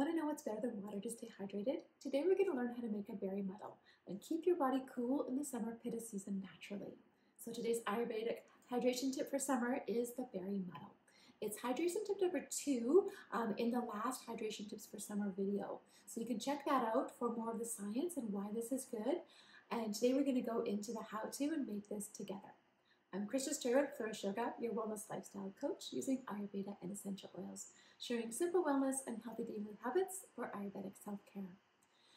Want to know what's better than water to stay hydrated? Today we're going to learn how to make a berry muddle and keep your body cool in the summer Pitta season naturally. So today's Ayurvedic hydration tip for summer is the berry muddle. It's hydration tip number 2 in the last hydration tips for summer video. So you can check that out for more of the science and why this is good. And today we're going to go into the how-to and make this together. I'm Krista with Flourish, your wellness lifestyle coach using Ayurveda and Essential Oils, sharing simple wellness and healthy daily habits for Ayurvedic self-care.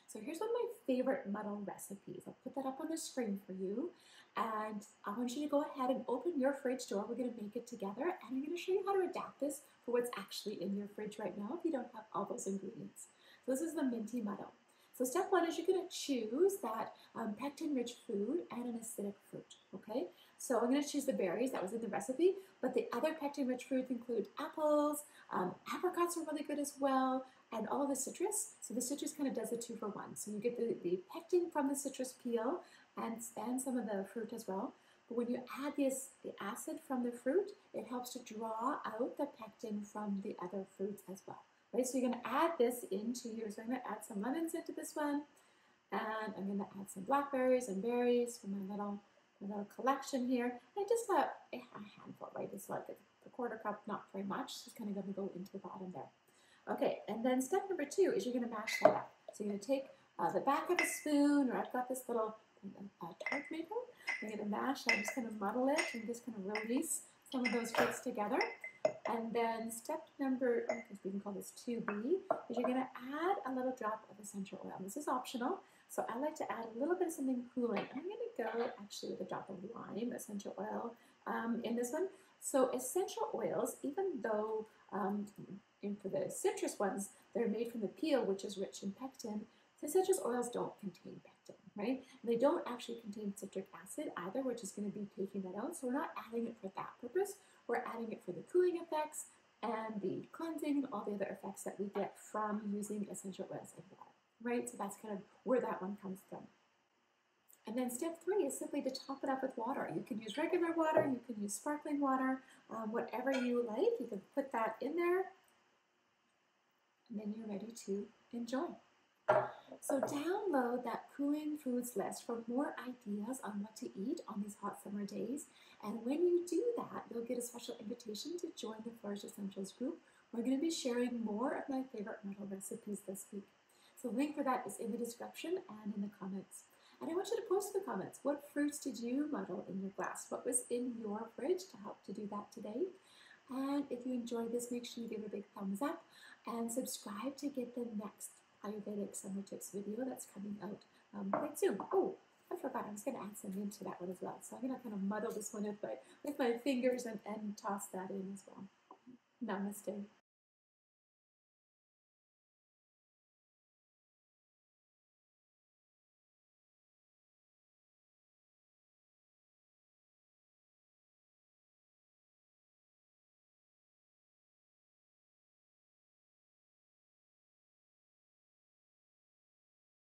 So here's one of my favorite muddle recipes. I'll put that up on the screen for you. And I want you to go ahead and open your fridge door. We're going to make it together. And I'm going to show you how to adapt this for what's actually in your fridge right now if you don't have all those ingredients. So this is the minty muddle. So step 1 is you're going to choose that pectin-rich food and an acidic fruit, okay? So I'm going to choose the berries, that was in the recipe, but the other pectin-rich fruits include apples, apricots are really good as well, and all of the citrus. So the citrus kind of does a 2-for-1. So you get the pectin from the citrus peel and some of the fruit as well. But when you add the acid from the fruit, it helps to draw out the pectin from the other fruits as well. Right, so you're going to add this into yours. So I'm going to add some lemons into this one, and I'm going to add some blackberries and berries for my little collection here. And just a handful, right? It's like a quarter cup, not very much. Just kind of going to go into the bottom there. Okay, and then step number 2 is you're going to mash that up. So you're going to take the back of a spoon, or I've got this little tart maker. I'm going to mash. I just kind of muddle it and just kind of release some of those fruits together. And then step number, we can call this 2B, is you're going to add a little drop of essential oil. This is optional, so I like to add a little bit of something cooling. I'm going to go actually with a drop of lime essential oil in this one. So essential oils, even though for the citrus ones, they're made from the peel, which is rich in pectin, the citrus oils don't contain pectin, right? And they don't actually contain citric acid either, which is going to be taking that out. So we're not adding it for that purpose. We're adding it for the cooling effects and the cleansing and all the other effects that we get from using essential oils in water, right? So that's kind of where that one comes from. And then step 3 is simply to top it up with water. You can use regular water, you can use sparkling water, whatever you like. You can put that in there, and then you're ready to enjoy. So download that Cooling Foods list for more ideas on what to eat on these hot summer days. And when you do that, you'll get a special invitation to join the Flourish Essentials group. We're going to be sharing more of my favorite muddle recipes this week. So the link for that is in the description and in the comments. And I want you to post in the comments, what fruits did you muddle in your glass? What was in your fridge to help to do that today? And if you enjoyed this, make sure you give it a big thumbs up and subscribe to get the next Ayurvedic summer tips video that's coming out quite soon. Oh, I forgot, I was going to add some mint to that one as well. So I'm going to kind of muddle this one with my fingers and toss that in as well. Namaste.